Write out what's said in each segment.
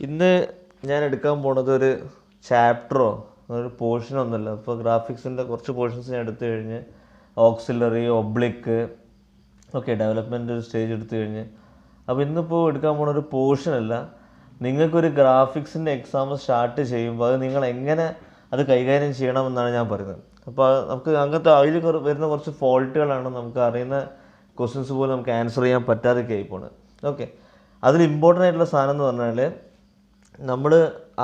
ഇന്ന് ഞാൻ എടുക്കാൻ പോണത് ഒരു ചാപ്റ്ററോ ഒരു പോർഷനോ ഒന്നുമല്ല. ഇപ്പോൾ ഗ്രാഫിക്സിൻ്റെ കുറച്ച് പോർഷൻസ് ഞാൻ എടുത്തു കഴിഞ്ഞ് ഓക്സിലറി, ഒബ്ലിക്ക് ഓക്കെ, ഡെവലപ്മെൻറ്റ് ഒരു സ്റ്റേജ് എടുത്തു കഴിഞ്ഞ് അപ്പോൾ ഇന്നിപ്പോൾ എടുക്കാൻ പോണ ഒരു പോർഷനല്ല. നിങ്ങൾക്കൊരു ഗ്രാഫിക്സിൻ്റെ എക്സാം സ്റ്റാർട്ട് ചെയ്യുമ്പോൾ അത് നിങ്ങൾ എങ്ങനെ അത് കൈകാര്യം ചെയ്യണമെന്നാണ് ഞാൻ പറയുന്നത്. അപ്പോൾ നമുക്ക് അങ്ങനത്തെ അതിൽ വരുന്ന കുറച്ച് ഫോൾട്ടുകളാണ് നമുക്ക് അറിയുന്ന ക്വസ്റ്റ്യൻസ് പോലും നമുക്ക് ആൻസർ ചെയ്യാൻ പറ്റാതൊക്കെ ആയി പോണത്. ഓക്കെ, അതിൽ ഇമ്പോർട്ടൻ്റ് ആയിട്ടുള്ള സാധനം എന്ന് പറഞ്ഞാൽ നമ്മൾ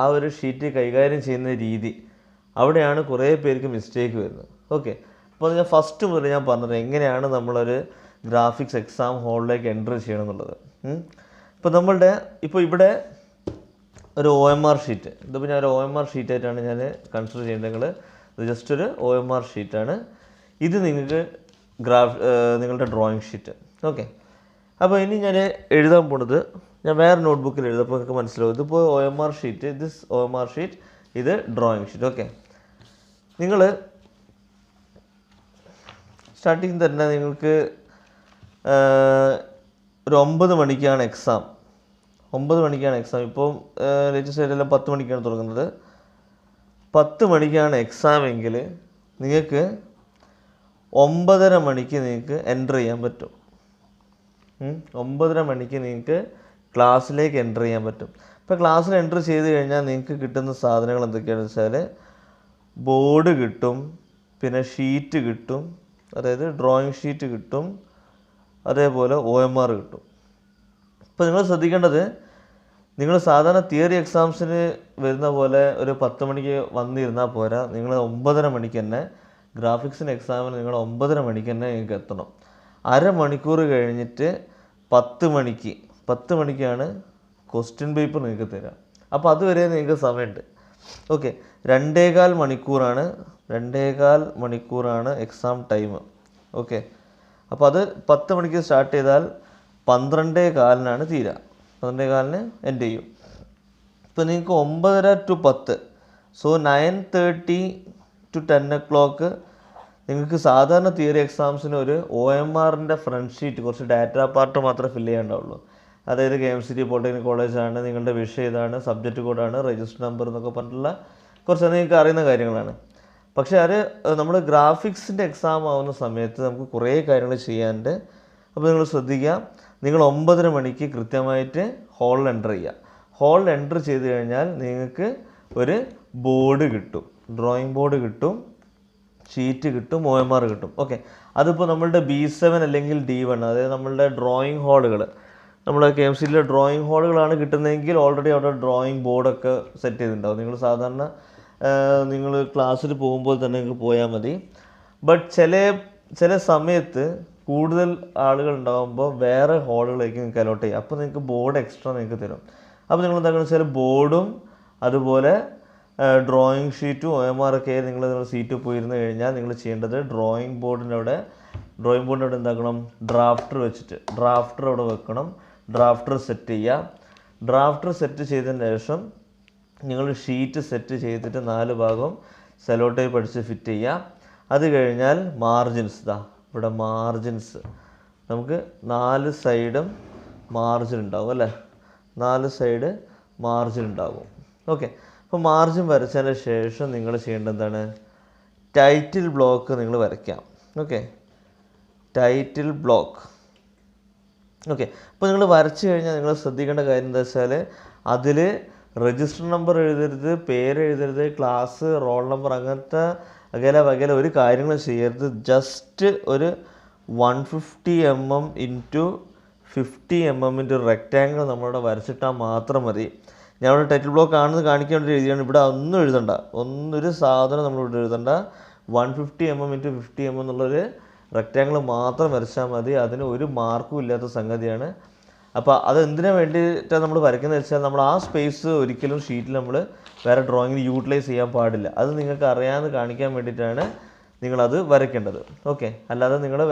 ആ ഒരു ഷീറ്റ് കൈകാര്യം ചെയ്യുന്ന രീതി, അവിടെയാണ് കുറേ പേർക്ക് മിസ്റ്റേക്ക് വരുന്നത്. ഓക്കെ, അപ്പോൾ ഞാൻ ഫസ്റ്റ് മുതൽ ഞാൻ പറഞ്ഞത് എങ്ങനെയാണ് നമ്മളൊരു ഗ്രാഫിക്സ് എക്സാം ഹോളിലേക്ക് എൻ്റർ ചെയ്യണം എന്നുള്ളത്. ഇപ്പോൾ ഇവിടെ ഒരു OMR ഷീറ്റ്, ഇതിപ്പോൾ ഞാൻ ഒരു OMR ഷീറ്റായിട്ടാണ് ഞാൻ കൺസിഡർ ചെയ്യേണ്ടത്. ഇത് ജസ്റ്റ് ഒരു OMR ഷീറ്റാണ്. ഇത് നിങ്ങൾക്ക് നിങ്ങളുടെ ഡ്രോയിങ് ഷീറ്റ്. ഓക്കെ, അപ്പോൾ ഇനി ഞാൻ എഴുതാൻ പോണത് ഞാൻ വേറെ നോട്ട്ബുക്കിൽ എഴുതപ്പോൾ നിങ്ങൾക്ക് മനസ്സിലാവും. ഇതിപ്പോൾ OMR sheet, this OMR sheet, ഇത് ഡ്രോയിങ് ഷീറ്റ്. ഓക്കെ, നിങ്ങൾ സ്റ്റാർട്ടിങ് തന്നെ നിങ്ങൾക്ക് ഒരു 9 മണിക്കാണ് എക്സാം. 9 മണിക്കാണ് എക്സാം. ഇപ്പം ലേറ്റസ്റ്റ് ആയിട്ടെല്ലാം 10 മണിക്കാണ് തുടങ്ങുന്നത്. 10 മണിക്കാണ് എക്സാം എങ്കിൽ നിങ്ങൾക്ക് 9:30 മണിക്ക് നിങ്ങൾക്ക് എൻ്റർ ചെയ്യാൻ പറ്റും. 9:30 മണിക്ക് നിങ്ങൾക്ക് ക്ലാസ്സിലേക്ക് എൻ്റർ ചെയ്യാൻ പറ്റും. ഇപ്പോൾ ക്ലാസ്സിൽ എൻ്റർ ചെയ്ത് കഴിഞ്ഞാൽ നിങ്ങൾക്ക് കിട്ടുന്ന സാധനങ്ങൾ എന്തൊക്കെയാണെന്ന് വെച്ചാൽ ബോർഡ് കിട്ടും, പിന്നെ ഷീറ്റ് കിട്ടും, അതായത് ഡ്രോയിങ് ഷീറ്റ് കിട്ടും, അതേപോലെ OMR കിട്ടും. ഇപ്പോൾ നിങ്ങൾ ശ്രദ്ധിക്കേണ്ടത്, നിങ്ങൾ സാധാരണ തിയറി എക്സാംസിന് വരുന്ന പോലെ ഒരു 10 മണിക്ക് വന്നിരുന്നാൽ പോരാ. നിങ്ങൾ 9:30 മണിക്ക് തന്നെ ഗ്രാഫിക്സിൻ്റെ എക്സാമിന് നിങ്ങൾ 9:30 മണിക്ക് തന്നെ നിങ്ങൾക്ക് എത്തണം. അരമണിക്കൂർ കഴിഞ്ഞിട്ട് 10 മണിക്കാണ് ക്വസ്റ്റ്യൻ പേപ്പർ നിങ്ങൾക്ക് തരാം. അപ്പോൾ അതുവരെ നിങ്ങൾക്ക് സമയമുണ്ട്. ഓക്കെ, 2.25 മണിക്കൂറാണ് എക്സാം ടൈം. ഓക്കെ, അപ്പോൾ അത് 10 മണിക്ക് സ്റ്റാർട്ട് ചെയ്താൽ 12:15 തീരുക. 12:15 എൻഡ് ചെയ്യും. ഇപ്പോൾ നിങ്ങൾക്ക് 9:30 to 10, സോ 9:30 to 10 o'clock നിങ്ങൾക്ക് സാധാരണ തിയറി എക്സാംസിന് ഒരു OMRൻ്റെ ഫ്രണ്ട് ഷീറ്റ് കുറച്ച് ഡാറ്റ പാർട്ട് മാത്രമേ ഫില്ല് ചെയ്യാണ്ടാവുള്ളൂ. അതായത് KMCT പോളിടെക്നിക് കോളേജാണ്, നിങ്ങളുടെ വിഷയം ഇതാണ്, സബ്ജക്റ്റ് കോഡാണ്, രജിസ്റ്റർ നമ്പർ എന്നൊക്കെ പറഞ്ഞിട്ടുള്ള കുറച്ച് നിങ്ങൾക്ക് അറിയുന്ന കാര്യങ്ങളാണ്. പക്ഷേ അത് നമ്മൾ ഗ്രാഫിക്സിൻ്റെ എക്സാം ആവുന്ന സമയത്ത് നമുക്ക് കുറേ കാര്യങ്ങൾ ചെയ്യാനുണ്ട്. അപ്പോൾ നിങ്ങൾ ശ്രദ്ധിക്കുക, നിങ്ങൾ 9:30 മണിക്ക് കൃത്യമായിട്ട് ഹോളിൽ എൻ്റർ ചെയ്യുക. ഹോളിൽ എൻ്റർ ചെയ്ത് കഴിഞ്ഞാൽ നിങ്ങൾക്ക് ഒരു ബോർഡ് കിട്ടും, ഡ്രോയിങ് ബോർഡ് കിട്ടും, ഷീറ്റ് കിട്ടും, OMR കിട്ടും. ഓക്കെ, അതിപ്പോൾ നമ്മളുടെ B7 അല്ലെങ്കിൽ D1, അതായത് നമ്മളുടെ ഡ്രോയിങ് ഹാളുകൾ, നമ്മുടെ KMCTയിലെ ഡ്രോയിങ് ഹാളുകളാണ് കിട്ടുന്നതെങ്കിൽ ഓൾറെഡി അവിടെ ഡ്രോയിങ് ബോർഡൊക്കെ സെറ്റ് ചെയ്തിട്ടുണ്ടാവും. നിങ്ങൾ സാധാരണ നിങ്ങൾ ക്ലാസ്സിൽ പോകുമ്പോൾ തന്നെ നിങ്ങൾക്ക് പോയാൽ മതി. ബട്ട് ചില സമയത്ത് കൂടുതൽ ആളുകൾ ഉണ്ടാകുമ്പോൾ വേറെ ഹാളുകളിലേക്ക് നിങ്ങൾക്ക് അലോട്ട് ചെയ്യാം. അപ്പോൾ നിങ്ങൾക്ക് ബോർഡ് എക്സ്ട്രാ നിങ്ങൾക്ക് തരും. അപ്പോൾ നിങ്ങൾ എന്താണെന്ന് വെച്ചാൽ ബോർഡും അതുപോലെ ഡ്രോയിങ് ഷീറ്റും OMR ഒക്കെ നിങ്ങൾ സീറ്റിൽ പോയിരുന്നു കഴിഞ്ഞാൽ നിങ്ങൾ ചെയ്യേണ്ടത് ഡ്രോയിങ് ബോർഡിൻ്റെ അവിടെ എന്താക്കണം, ഡ്രാഫ്റ്റർ അവിടെ വെക്കണം. ഡ്രാഫ്റ്റർ സെറ്റ് ചെയ്യുക. ഡ്രാഫ്റ്റർ സെറ്റ് ചെയ്തതിന് ശേഷം നിങ്ങൾ ഷീറ്റ് സെറ്റ് ചെയ്തിട്ട് 4 ഭാഗം സെലോ ടേപ്പ് അടിച്ച് ഫിറ്റ് ചെയ്യുക. അത് കഴിഞ്ഞാൽ മാർജിൻസ്, ഇവിടെ മാർജിൻസ് നമുക്ക് 4 സൈഡും മാർജിൻ ഉണ്ടാവും അല്ലേ, 4 സൈഡ് മാർജിൻ ഉണ്ടാകും. ഓക്കെ, അപ്പോൾ മാർജിൻ വരച്ചതിന് ശേഷം നിങ്ങൾ ചെയ്യേണ്ടത് എന്താണ്, ടൈറ്റിൽ ബ്ലോക്ക് നിങ്ങൾ വരയ്ക്കാം. Okay, title block. ഓക്കെ, അപ്പോൾ നിങ്ങൾ വരച്ച് കഴിഞ്ഞാൽ നിങ്ങൾ ശ്രദ്ധിക്കേണ്ട കാര്യം എന്താ വെച്ചാൽ അതിൽ രജിസ്റ്റർ നമ്പർ എഴുതരുത്, പേര് എഴുതരുത്, ക്ലാസ്, റോൾ നമ്പർ, അങ്ങനത്തെ വകല ഒരു കാര്യങ്ങളും ചെയ്യരുത്. ജസ്റ്റ് ഒരു 150 mm ഇൻറ്റു 50 mm റെക്റ്റാങ്കിൾ നമ്മളിവിടെ വരച്ചിട്ടാൽ മാത്രം മതി. ഞാൻ ഇവിടെ ടൈറ്റിൽ ബ്ലോക്ക് ആണെന്ന് കാണിക്കാൻ വേണ്ടി എഴുതിയാണ്. ഇവിടെ ഒന്നും എഴുതണ്ട, ഒരു സാധനം നമ്മളിവിടെ എഴുതണ്ട. 150 mm ഇൻറ്റു 50 mm എന്നുള്ളൊരു റെക്റ്റാങ്കിൾ മാത്രം വരച്ചാൽ മതി. അതിന് ഒരു മാർക്കും ഇല്ലാത്ത സംഗതിയാണ്. അപ്പോൾ അത് എന്തിനു വേണ്ടിയിട്ടാണ് നമ്മൾ വരയ്ക്കുന്നത് വെച്ചാൽ നമ്മൾ ആ സ്പേസ് ഒരിക്കലും ഷീറ്റിൽ നമ്മൾ വേറെ ഡ്രോയിങ്ങിൽ യൂട്ടിലൈസ് ചെയ്യാൻ പാടില്ല. അത് നിങ്ങൾക്ക് അറിയാമെന്ന് കാണിക്കാൻ വേണ്ടിയിട്ടാണ് നിങ്ങളത് വരയ്ക്കേണ്ടത്. ഓക്കെ, അല്ലാതെ നിങ്ങളുടെ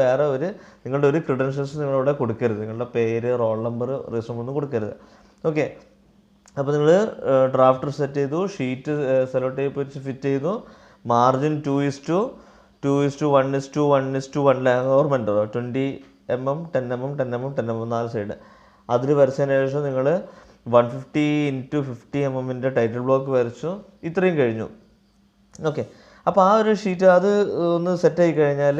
ഒരു ക്രെഡൻഷ്യൽസ് നിങ്ങളിവിടെ കൊടുക്കരുത്. നിങ്ങളുടെ പേര്, റോൾ നമ്പർ, രജിസ്റ്റർ ഒന്നും കൊടുക്കരുത്. ഓക്കെ, അപ്പോൾ നിങ്ങൾ ഡ്രാഫ്റ്റർ സെറ്റ് ചെയ്തു, ഷീറ്റ് സെലോ ടേപ്പ് വെച്ച് ഫിറ്റ് ചെയ്തു, മാർജിൻ 2:1:1:1 ഓർമ്മയുണ്ടോ, 20 mm 10 mm 10 mm 10 mm 4 side അതിൽ വരച്ചതിന് ശേഷം നിങ്ങൾ 150x50 ടൈറ്റിൽ ബ്ലോക്ക് വരച്ചു. ഇത്രയും കഴിഞ്ഞു. ഓക്കെ, അപ്പോൾ ആ ഒരു ഷീറ്റ് അത് ഒന്ന് സെറ്റായി കഴിഞ്ഞാൽ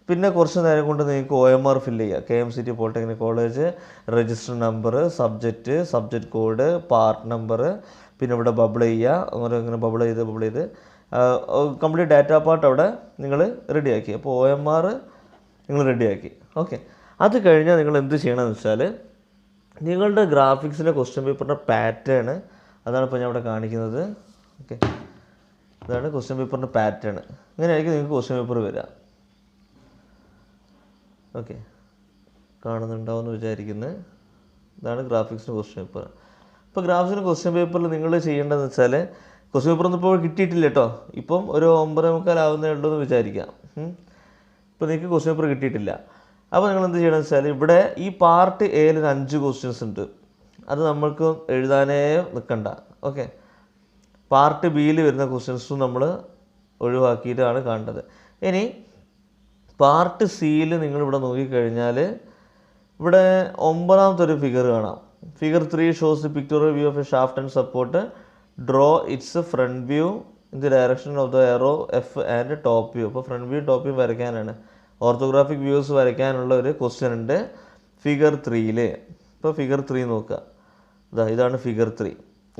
പിന്നെ കുറച്ച് നേരം കൊണ്ട് നിങ്ങൾക്ക് OMR ഫില്ല് ചെയ്യുക. KMCT polytechnic college, register number, subject code, part number, പിന്നെ ഇവിടെ ബബിൾ ചെയ്യുക. ഇങ്ങനെ ബബിൾ ചെയ്ത് കംപ്ലീറ്റ് ഡാറ്റ പാർട്ട് അവിടെ നിങ്ങൾ റെഡിയാക്കി. അപ്പോൾ OMR നിങ്ങൾ റെഡിയാക്കി. ഓക്കെ, അത് കഴിഞ്ഞാൽ നിങ്ങൾ എന്ത് ചെയ്യണമെന്ന് വെച്ചാൽ നിങ്ങളുടെ ഗ്രാഫിക്സിൻ്റെ ക്വസ്റ്റ്യൻ പേപ്പറിൻ്റെ പാറ്റേൺ അതാണ് ഇപ്പോൾ ഞാൻ ഇവിടെ കാണിക്കുന്നത്. ഓക്കെ, ഇതാണ് ക്വസ്റ്റ്യൻ പേപ്പറിൻ്റെ പാറ്റേൺ. ഇങ്ങനെയായിരിക്കും നിങ്ങൾക്ക് ക്വസ്റ്റ്യൻ പേപ്പർ വരിക. ഓക്കെ, കാണുന്നുണ്ടാവുമെന്ന് വിചാരിക്കുന്നത്. ഇതാണ് ഗ്രാഫിക്സിൻ്റെ ക്വസ്റ്റ്യൻ പേപ്പർ. ഇപ്പോൾ ഗ്രാഫിക്സിൻ്റെ ക്വസ്റ്റ്യൻ പേപ്പറിൽ നിങ്ങൾ ചെയ്യേണ്ടതെന്ന് വെച്ചാൽ ക്വസ്റ്റ്യൻ പേപ്പറൊന്നും ഇപ്പോൾ കിട്ടിയിട്ടില്ല കേട്ടോ. ഇപ്പം ഒരു 9:45 ആവുന്നേ ഉള്ളൂ എന്ന് വിചാരിക്കാം. ഇപ്പോൾ നിങ്ങൾക്ക് ക്വസ്റ്റ്യൻ പേപ്പർ കിട്ടിയിട്ടില്ല. അപ്പോൾ നിങ്ങൾ എന്ത് ചെയ്യണമെന്ന് വെച്ചാൽ ഇവിടെ ഈ പാർട്ട് എയിൽ 5 ക്വസ്റ്റ്യൻസ് ഉണ്ട്. അത് നമ്മൾക്ക് എഴുതാനേ നിൽക്കണ്ട. ഓക്കെ, പാർട്ട് ബിയിൽ വരുന്ന ക്വസ്റ്റ്യൻസും നമ്മൾ ഒഴിവാക്കിയിട്ടാണ് കാണേണ്ടത്. ഇനി പാർട്ട് സിയിൽ നിങ്ങളിവിടെ നോക്കിക്കഴിഞ്ഞാൽ ഇവിടെ 9ാമത്തെ ഒരു ഫിഗർ കാണാം. Figure 3 shows the pictorial view of a shaft and support. Draw its front view in the direction of the arrow F and top view. അപ്പോൾ ഫ്രണ്ട് വ്യൂ ടോപ്പ് വ്യൂ വരയ്ക്കാനാണ്, ഓർത്തോഗ്രാഫിക് വ്യൂസ് വരയ്ക്കാനുള്ള ഒരു question ഉണ്ട് figure 3ൽ. ഇപ്പോൾ figure 3 നോക്കുക. ഇതാണ് figure 3.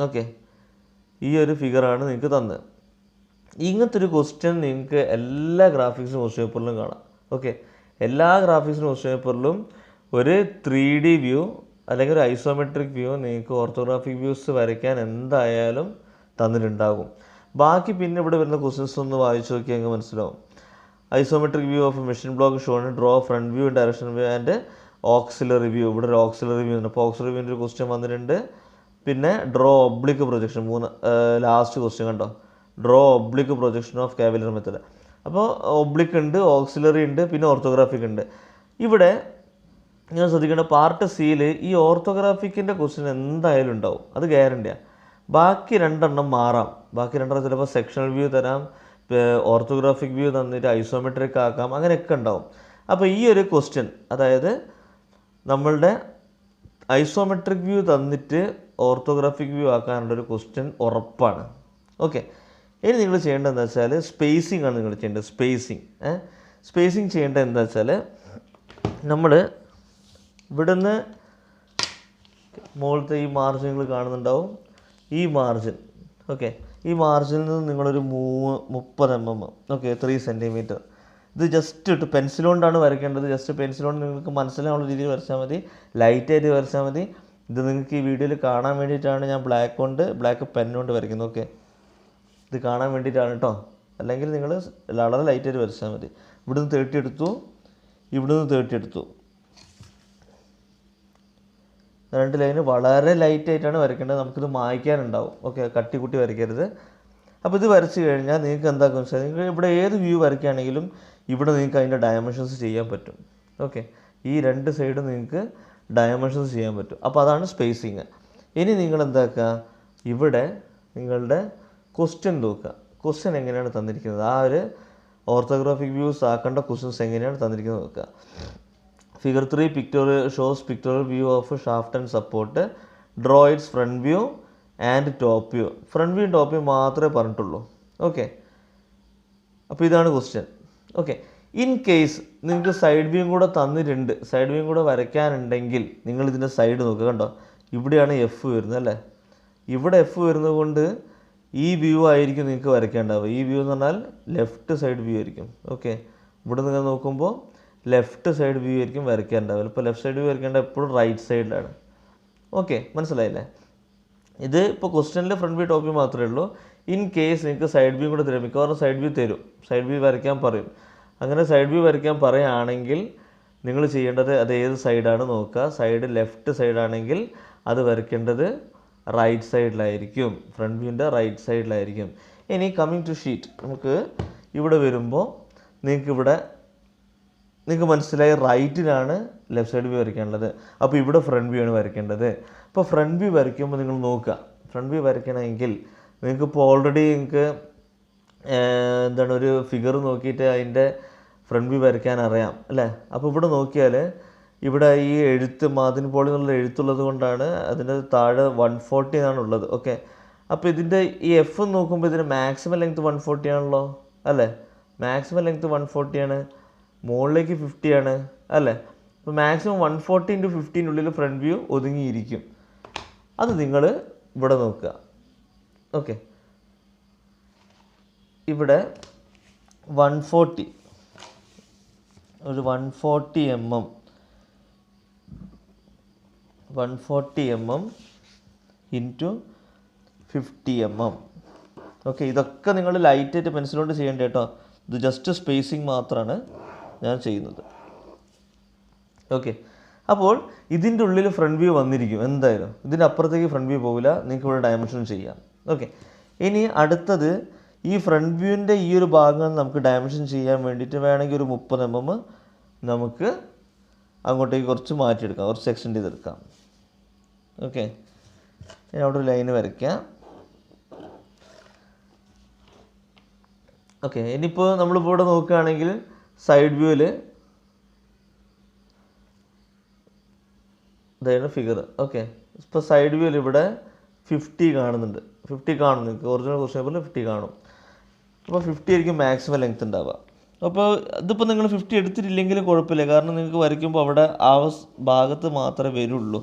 Okay, ഈ ഒരു ഫിഗറാണ് നിങ്ങൾക്ക് തന്നത്. ഇങ്ങനത്തെ ഒരു ക്വസ്റ്റ്യൻ നിങ്ങൾക്ക് എല്ലാ ഗ്രാഫിക്സിനും ക്വസ്റ്റ്യൻ പേപ്പറിലും കാണാം. ഓക്കെ, എല്ലാ ഗ്രാഫിക്സിനും ക്വസ്റ്റ്യൻ പേപ്പറിലും ഒരു 3D വ്യൂ അല്ലെങ്കിൽ ഒരു ഐസോമെട്രിക് വ്യൂ നിങ്ങൾക്ക് ഓർത്തോഗ്രാഫിക് വ്യൂസ് വരയ്ക്കാൻ എന്തായാലും തന്നിട്ടുണ്ടാകും. ബാക്കി പിന്നെ ഇവിടെ വരുന്ന ക്വസ്റ്റ്യൻസ് ഒന്ന് വായിച്ചു നോക്കി അങ്ങ് മനസ്സിലാവും. Isometric view of machine block shown, draw front view, direction view and auxiliary view. ഇവിടെ ഒരു ഓക്സിലറി വ്യൂ ഉണ്ട്. അപ്പോൾ ഓക്സിലറി വ്യൂവിൻ്റെ ഒരു ക്വസ്റ്റ്യൻ വന്നിട്ടുണ്ട്. പിന്നെ ഡ്രോ ഒബ്ലിക്ക് പ്രൊജക്ഷൻ, ലാസ്റ്റ് ക്വസ്റ്റ്യൻ കണ്ടോ, ഡ്രോ ഒബ്ലിക്ക് പ്രൊജക്ഷൻ ഓഫ് കാവിലർ മെത്തേഡ്. അപ്പോൾ ഒബ്ലിക്ക് ഉണ്ട്, ഓക്സിലറി ഉണ്ട്, പിന്നെ ഓർത്തോഗ്രാഫിക് ഉണ്ട്. ഇവിടെ നിങ്ങൾ ശ്രദ്ധിക്കേണ്ട പാർട്ട് സിയിൽ ഈ ഓർത്തോഗ്രാഫിക്കിൻ്റെ ക്വസ്റ്റ്യൻ എന്തായാലും ഉണ്ടാവും, അത് ഗ്യാരണ്ടിയാണ്. ബാക്കി 2 മാറാം. ബാക്കി 2 ചിലപ്പോൾ സെക്ഷണൽ വ്യൂ തരാം, ഓർത്തോഗ്രാഫിക് വ്യൂ തന്നിട്ട് ഐസോമെട്രിക് ആക്കാം, അങ്ങനെയൊക്കെ ഉണ്ടാവും. അപ്പോൾ ഈ ഒരു ക്വസ്റ്റ്യൻ, അതായത് നമ്മളുടെ ഐസോമെട്രിക് വ്യൂ തന്നിട്ട് ഓർത്തോഗ്രാഫിക് വ്യൂ ആക്കാനുള്ളൊരു ക്വസ്റ്റ്യൻ ഉറപ്പാണ്. ഓക്കെ, ഇനി നിങ്ങൾ ചെയ്യേണ്ടത് എന്താ വെച്ചാൽ സ്പേസിംഗ് ആണ് നിങ്ങൾ ചെയ്യേണ്ടത്. സ്പേസിങ് ചെയ്യേണ്ടത് എന്താ വെച്ചാൽ നമ്മൾ ഇവിടുന്ന് മുകളിലത്തെ ഈ മാർജിൻ നിങ്ങൾ കാണുന്നുണ്ടാവും. ഈ മാർജിൻ, ഓക്കെ, ഈ മാർജിനിൽ നിന്ന് നിങ്ങളൊരു 30 mm, ഓക്കെ, 3 സെൻറ്റിമീറ്റർ. ഇത് ജസ്റ്റ് ഇട്ട് പെൻസിൽ കൊണ്ടാണ് വരയ്ക്കേണ്ടത്. ജസ്റ്റ് പെൻസിൽ കൊണ്ട് നിങ്ങൾക്ക് മനസ്സിലാവുന്ന രീതിയിൽ വരച്ചാൽ മതി, ലൈറ്റായിട്ട് വരച്ചാൽ മതി. ഇത് നിങ്ങൾക്ക് ഈ വീഡിയോയിൽ കാണാൻ വേണ്ടിയിട്ടാണ് ഞാൻ ബ്ലാക്ക് പെൻ കൊണ്ട് വരയ്ക്കുന്നത്. ഓക്കെ, ഇത് കാണാൻ വേണ്ടിയിട്ടാണ് കേട്ടോ. അല്ലെങ്കിൽ നിങ്ങൾ വളരെ ലൈറ്റായിട്ട് വരച്ചാൽ മതി. ഇവിടുന്ന് 30 എടുത്തു, ഇവിടുന്ന് 30 എടുത്തു. 2 ലൈന് വളരെ ലൈറ്റായിട്ടാണ് വരയ്ക്കേണ്ടത്. നമുക്കിത് മായ്ക്കാനുണ്ടാവും. ഓക്കെ, കട്ടി കൂട്ടി വരയ്ക്കരുത്. അപ്പോൾ ഇത് വരച്ച് കഴിഞ്ഞാൽ നിങ്ങൾക്ക് എന്താണെന്ന് വെച്ചാൽ നിങ്ങൾ ഇവിടെ ഏത് വ്യൂ വരയ്ക്കുകയാണെങ്കിലും ഇവിടെ നിങ്ങൾക്ക് അതിൻ്റെ ഡയമെൻഷൻസ് ചെയ്യാൻ പറ്റും. ഓക്കെ, ഈ 2 സൈഡും നിങ്ങൾക്ക് ഡയമെൻഷൻസ് ചെയ്യാൻ പറ്റും. അപ്പോൾ അതാണ് സ്പേസിങ്. ഇനി നിങ്ങൾ എന്താക്കുക, ഇവിടെ നിങ്ങളുടെ ക്വസ്റ്റ്യൻ നോക്കുക. ക്വസ്റ്റ്യൻ എങ്ങനെയാണ് തന്നിരിക്കുന്നത്, ആ ഒരു ഓർത്തോഗ്രാഫിക് വ്യൂസ് ആക്കേണ്ട ക്വസ്റ്റ്യൻസ് എങ്ങനെയാണ് തന്നിരിക്കുന്നത് നോക്കുക. Figure 3 shows pictorial view of shaft and support. Draw its front view and top view. Front view top view മാത്രമേ പറഞ്ഞിട്ടുള്ളൂ. ഓക്കെ, അപ്പോൾ ഇതാണ് ക്വസ്റ്റ്യൻ. ഓക്കെ, ഇൻ കേസ് നിങ്ങൾക്ക് സൈഡ് വ്യൂയും കൂടെ തന്നിട്ടുണ്ട്, സൈഡ് വ്യൂയും കൂടെ വരയ്ക്കാനുണ്ടെങ്കിൽ നിങ്ങൾ ഇതിൻ്റെ സൈഡ് നോക്കുക. കണ്ടോ, ഇവിടെയാണ് എഫ് വരുന്നത് അല്ലേ. ഇവിടെ എഫ് വരുന്നത് കൊണ്ട് ഈ വ്യൂ ആയിരിക്കും നിങ്ങൾക്ക് വരയ്ക്കേണ്ടാവുക. ഈ വ്യൂ എന്ന് പറഞ്ഞാൽ ലെഫ്റ്റ് സൈഡ് വ്യൂ ആയിരിക്കും. ഓക്കെ, ഇവിടെ നിങ്ങൾ നോക്കുമ്പോൾ ലെഫ്റ്റ് സൈഡ് വ്യൂ ആയിരിക്കും വരയ്ക്കേണ്ടാവില്ല. ഇപ്പോൾ ലെഫ്റ്റ് സൈഡ് വ്യൂ വരയ്ക്കേണ്ട എപ്പോഴും റൈറ്റ് സൈഡിലാണ്. ഓക്കെ, മനസ്സിലായില്ലേ. ഇത് ഇപ്പോൾ ക്വസ്റ്റ്യനിൽ ഫ്രണ്ട് വ്യൂ ടോപ്പ് വ്യൂ മാത്രമേ ഉള്ളൂ. ഇൻ കേസ് നിങ്ങൾക്ക് സൈഡ് വ്യൂ കൂടെ തരും, മിക്കവാറും സൈഡ് വ്യൂ തരും, സൈഡ് വ്യൂ വരയ്ക്കാൻ പറയും. അങ്ങനെ സൈഡ് വ്യൂ വരയ്ക്കാൻ പറയുകയാണെങ്കിൽ നിങ്ങൾ ചെയ്യേണ്ടത് അത് ഏത് സൈഡാണ് നോക്കുക. സൈഡ് ലെഫ്റ്റ് സൈഡാണെങ്കിൽ അത് വരയ്ക്കേണ്ടത് റൈറ്റ് സൈഡിലായിരിക്കും, ഫ്രണ്ട് വ്യൂവിൻ്റെ റൈറ്റ് സൈഡിലായിരിക്കും. ഇനി കമ്മിങ് ടു ഷീറ്റ്, നമുക്ക് ഇവിടെ വരുമ്പോൾ നിങ്ങൾക്ക് മനസ്സിലായി റൈറ്റിലാണ് ലെഫ്റ്റ് സൈഡ് വ്യൂ വരയ്ക്കേണ്ടത്. അപ്പോൾ ഇവിടെ ഫ്രണ്ട് വ്യൂ ആണ് വരയ്ക്കേണ്ടത്. അപ്പോൾ ഫ്രണ്ട് വ്യൂ വരയ്ക്കുമ്പോൾ നിങ്ങൾ നോക്കുക, ഫ്രണ്ട് വ്യൂ വരയ്ക്കണമെങ്കിൽ നിങ്ങൾക്കിപ്പോൾ ഓൾറെഡി നിങ്ങൾക്ക് ഒരു ഫിഗർ നോക്കിയിട്ട് അതിൻ്റെ ഫ്രണ്ട് വ്യൂ വരയ്ക്കാൻ അറിയാം അല്ലേ. അപ്പോൾ ഇവിടെ നോക്കിയാൽ ഇവിടെ ഈ എഴുത്ത് മാതിൻ പോളി എന്നുള്ള എഴുത്തുള്ളത് കൊണ്ടാണ് അതിൻ്റെ താഴെ 140 എന്നാണ് ഉള്ളത്. ഓക്കെ, അപ്പോൾ ഇതിൻ്റെ ഈ എഫ് നോക്കുമ്പോൾ ഇതിന് മാക്സിമം ലെങ്ത് 140 ആണല്ലോ അല്ലേ? മാക്സിമം ലെങ്ത് 140 ആണ്, മുകളിലേക്ക് 50 ആണ് അല്ലേ? അപ്പോൾ മാക്സിമം 140 × 15 ഫ്രണ്ട് വ്യൂ ഒതുങ്ങിയിരിക്കും. അത് നിങ്ങൾ ഇവിടെ നോക്കുക. ഓക്കെ, ഇവിടെ 140 ഒരു 140 mm 140 mm × 50 mm. ഓക്കെ, ഇതൊക്കെ നിങ്ങൾ ലൈറ്റായിട്ട് പെൻസിൽ കൊണ്ട് ചെയ്യേണ്ട കേട്ടോ. ഇത് ജസ്റ്റ് സ്പേസിങ് മാത്രമാണ് ഞാൻ ചെയ്യുന്നത്. ഓക്കെ, അപ്പോൾ ഇതിൻ്റെ ഉള്ളിൽ ഫ്രണ്ട് വ്യൂ വന്നിരിക്കും എന്തായാലും. ഇതിൻ്റെ അപ്പുറത്തേക്ക് ഫ്രണ്ട് വ്യൂ പോകില്ല, നിങ്ങൾക്ക് ഇവിടെ ഡയമെൻഷൻ ചെയ്യാം. ഓക്കെ, ഇനി അടുത്തത് ഈ ഫ്രണ്ട് വ്യൂവിൻ്റെ ഈ ഒരു ഭാഗങ്ങൾ നമുക്ക് ഡയമെൻഷൻ ചെയ്യാൻ വേണ്ടിയിട്ട് വേണമെങ്കിൽ ഒരു 30 mm നമുക്ക് അങ്ങോട്ടേക്ക് കുറച്ച് മാറ്റിയെടുക്കാം, കുറച്ച് എക്സ്റ്റെൻഡ് ചെയ്തെടുക്കാം. ഓക്കെ, ഞാൻ അവിടെ ഒരു ലൈന് വരയ്ക്കാം. ഓക്കെ, ഇനിയിപ്പോൾ നമ്മളിപ്പോൾ ഇവിടെ നോക്കുകയാണെങ്കിൽ സൈഡ് വ്യൂവിൽ ഇതായിരുന്നു ഫിഗർ. ഓക്കെ, ഇപ്പോൾ സൈഡ് വ്യൂവിൽ ഇവിടെ 50 കാണുന്നുണ്ട്. 50 കാണും, നിങ്ങൾക്ക് ഒറിജിനൽ ക്വസ്റ്റ്യൻ പേപ്പറിൽ 50 കാണും. അപ്പോൾ 50 ആയിരിക്കും മാക്സിമം ലെങ്ത് ഉണ്ടാവുക. അപ്പോൾ ഇതിപ്പോൾ നിങ്ങൾ 50 എടുത്തിട്ടില്ലെങ്കിലും കുഴപ്പമില്ല, കാരണം നിങ്ങൾക്ക് വരയ്ക്കുമ്പോൾ അവിടെ ആ ഭാഗത്ത് മാത്രമേ വരുള്ളൂ.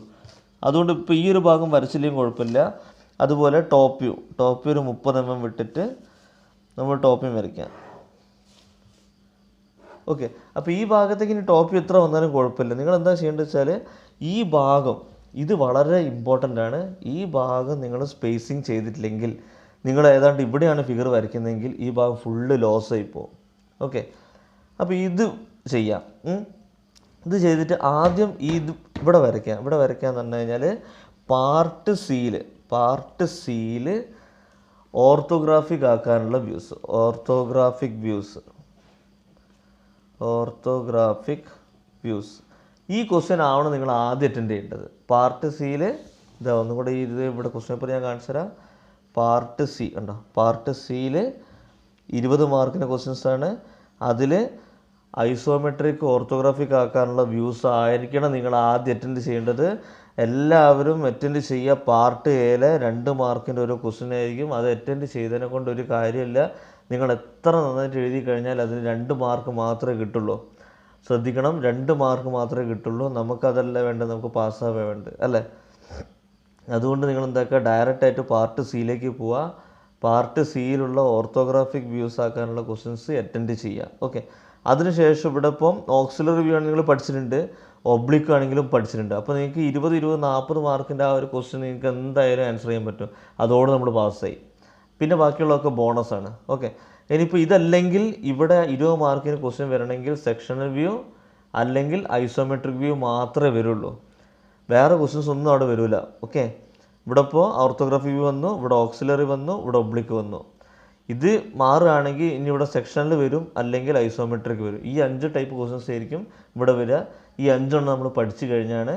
അതുകൊണ്ട് ഇപ്പോൾ ഈ ഒരു ഭാഗം വരച്ചില്ലെങ്കിൽ കുഴപ്പമില്ല. അതുപോലെ ടോപ്പ് വ്യൂ ഒരു 30 mm വിട്ടിട്ട് നമ്മൾ ടോപ്പ് വ്യൂ വരയ്ക്കാം. ഓക്കെ, അപ്പോൾ ഈ ഭാഗത്തേക്ക് ഇനി ടോപ്പ് വ്യൂ എത്ര വന്നാലും കുഴപ്പമില്ല. നിങ്ങൾ എന്താ ചെയ്യേണ്ടത് വെച്ചാൽ ഈ ഭാഗം ഇത് വളരെ ഇമ്പോർട്ടൻ്റ് ആണ്. ഈ ഭാഗം നിങ്ങൾ സ്പേസിങ് ചെയ്തിട്ടില്ലെങ്കിൽ, നിങ്ങൾ ഏതാണ്ട് ഇവിടെയാണ് ഫിഗർ വരയ്ക്കുന്നതെങ്കിൽ ഈ ഭാഗം ഫുള്ള് ലോസ് ആയി പോകും. ഓക്കെ, അപ്പോൾ ഇത് ചെയ്യാം. ഇത് ചെയ്തിട്ട് ആദ്യം ഇത് ഇവിടെ വരയ്ക്കാം. ഇവിടെ വരയ്ക്കാന്ന് പറഞ്ഞു കഴിഞ്ഞാൽ പാർട്ട് സിയിൽ ഓർത്തോഗ്രാഫിക് ആക്കാനുള്ള ഓർത്തോഗ്രാഫിക് വ്യൂസ് ഈ ക്വസ്റ്റ്യൻ ആവണം നിങ്ങൾ ആദ്യം അറ്റൻഡ് ചെയ്യേണ്ടത്. പാർട്ട് സിയിൽ ഇതാ ഒന്നും കൂടെ ഇത് ഇവിടെ ക്വസ്റ്റ്യൻ പേപ്പർ ഞാൻ കാണിച്ചു തരാം. പാർട്ട് സി ഉണ്ടോ? പാർട്ട് സിയിൽ 20 മാർക്കിൻ്റെ ക്വസ്റ്റ്യൻസാണ്. അതിൽ ഐസോമെട്രിക് ഓർത്തോഗ്രാഫിക് ആക്കാനുള്ള വ്യൂസ് ആയിരിക്കണം നിങ്ങൾ ആദ്യം അറ്റൻഡ് ചെയ്യേണ്ടത്. എല്ലാവരും അറ്റൻഡ് ചെയ്യുക. പാർട്ട് എയിലെ 2 മാർക്കിൻ്റെ ഒരു ക്വസ്റ്റ്യൻ ആയിരിക്കും. അത് അറ്റൻഡ് ചെയ്തതിനെ കൊണ്ട് ഒരു കാര്യമില്ല. നിങ്ങൾ എത്ര നന്നായിട്ട് എഴുതി കഴിഞ്ഞാൽ അതിന് 2 മാർക്ക് മാത്രമേ കിട്ടുള്ളൂ. ശ്രദ്ധിക്കണം, 2 മാർക്ക് മാത്രമേ കിട്ടുള്ളൂ. നമുക്കതല്ല വേണ്ടത്, നമുക്ക് പാസ്സാവേ വേണ്ടത് അല്ലേ? അതുകൊണ്ട് നിങ്ങൾ എന്താക്കുക, ഡയറക്റ്റായിട്ട് പാർട്ട് സിയിലേക്ക് പോവുക. പാർട്ട് സിയിലുള്ള ഓർത്തോഗ്രാഫിക് വ്യൂസ് ആക്കാനുള്ള ക്വസ്റ്റ്യൻസ് അറ്റൻഡ് ചെയ്യുക. ഓക്കെ, അതിനുശേഷം ഇവിടെ ഇപ്പം ഓക്സിലറി വ്യൂ ആണ് നിങ്ങൾ പഠിച്ചിട്ടുണ്ട്, ഒബ്ലിക്ക് ആണെങ്കിലും പഠിച്ചിട്ടുണ്ട്. അപ്പോൾ നിങ്ങൾക്ക് 20, 40 മാർക്കിൻ്റെ ആ ഒരു ക്വസ്റ്റ്യൻ നിങ്ങൾക്ക് എന്തായാലും ആൻസർ ചെയ്യാൻ പറ്റും. അതോടെ നമ്മൾ പാസ്സായി. പിന്നെ ബാക്കിയുള്ളതൊക്കെ ബോണസാണ്. ഓക്കെ, ഇനിയിപ്പോൾ ഇതല്ലെങ്കിൽ ഇവിടെ 20 മാർക്കിന് ക്വസ്റ്റ്യൻ വരണമെങ്കിൽ സെക്ഷണൽ വ്യൂ അല്ലെങ്കിൽ ഐസോമെട്രിക് വ്യൂ മാത്രമേ വരുള്ളൂ. വേറെ ക്വസ്റ്റ്യൻസ് ഒന്നും അവിടെ വരില്ല. ഓക്കെ, ഇവിടെ ഇപ്പോൾ ഓർത്തോഗ്രാഫി വ്യൂ വന്നു, ഇവിടെ ഓക്സിലറി വന്നു, ഇവിടെ ഒബ്ലിക്ക് വന്നു. ഇത് മാറുകയാണെങ്കിൽ ഇനി ഇവിടെ സെക്ഷനിൽ വരും, അല്ലെങ്കിൽ ഐസോമെട്രിക് വരും. ഈ 5 ടൈപ്പ് ക്വസ്റ്റ്യൻസ് ആയിരിക്കും ഇവിടെ വരിക. ഈ 5 നമ്മൾ പഠിച്ചു കഴിഞ്ഞാണ്.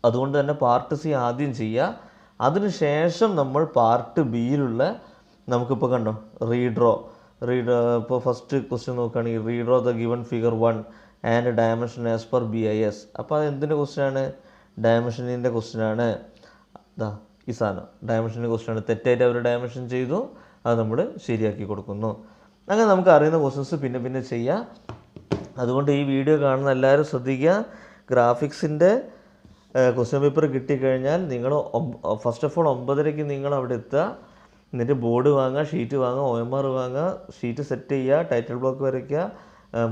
അതുകൊണ്ട് തന്നെ പാർട്ട് സി ആദ്യം ചെയ്യുക. അതിനുശേഷം നമ്മൾ പാർട്ട് ബിയിലുള്ള നമുക്കിപ്പോൾ കണ്ടോ റീഡ്രോ ഇപ്പോൾ ഫസ്റ്റ് ക്വസ്റ്റ്യൻ നോക്കുകയാണെങ്കിൽ redraw the given figure 1 and dimension as per BIS. അപ്പോൾ അത് എന്തിൻ്റെ ക്വസ്റ്റ്യനാണ്? ഡയമെൻഷനിൻ്റെ ക്വസ്റ്റ്യനാണ്. ഇതാ ഈ സാധനം ഡയമെൻഷൻ്റെ ക്വസ്റ്റ്യനാണ്. തെറ്റായിട്ട് അവർ ഡയമെൻഷൻ ചെയ്തു, അത് നമ്മൾ ശരിയാക്കി കൊടുക്കുന്നു. അങ്ങനെ നമുക്ക് അറിയുന്ന ക്വസ്റ്റ്യൻസ് പിന്നെ ചെയ്യാം. അതുകൊണ്ട് ഈ വീഡിയോ കാണുന്ന എല്ലാവരും ശ്രദ്ധിക്കുക. ഗ്രാഫിക്സിൻ്റെ ക്വസ്റ്റ്യൻ പേപ്പർ കിട്ടിക്കഴിഞ്ഞാൽ നിങ്ങൾ ഫസ്റ്റ് ഓഫ് ഓൾ 9:30 നിങ്ങൾ അവിടെ എത്തുക. എന്നിട്ട് ബോർഡ് വാങ്ങുക, ഷീറ്റ് വാങ്ങുക, OMR വാങ്ങുക, ഷീറ്റ് സെറ്റ് ചെയ്യുക, ടൈറ്റിൽ ബ്ലോക്ക് വരയ്ക്കുക,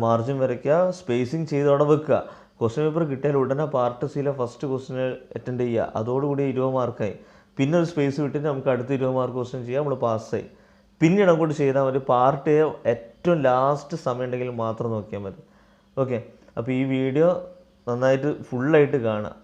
മാർജിൻ വരയ്ക്കുക, സ്പേസിങ് ചെയ്ത് അവിടെ വെക്കുക. ക്വസ്റ്റ്യൻ പേപ്പർ കിട്ടിയാൽ ഉടനെ പാർട്ട് സിയിലെ ഫസ്റ്റ് ക്വസ്റ്റ്യൻ അറ്റൻഡ് ചെയ്യുക. അതോടുകൂടി 20 മാർക്കായി. പിന്നെ ഒരു സ്പേസ് വിട്ടിട്ട് നമുക്ക് അടുത്ത 20 മാർക്ക് ക്വസ്റ്റ്യൻ ചെയ്യാം, നമ്മൾ പാസ്സായി. പിന്നീട് അങ്ങോട്ട് ചെയ്താൽ മതി. പാർട്ട് എ ഏറ്റവും ലാസ്റ്റ് സമയം ഉണ്ടെങ്കിൽ മാത്രം നോക്കിയാൽ മതി. ഓക്കെ, അപ്പോൾ ഈ വീഡിയോ നന്നായിട്ട് ഫുള്ളായിട്ട് കാണുക.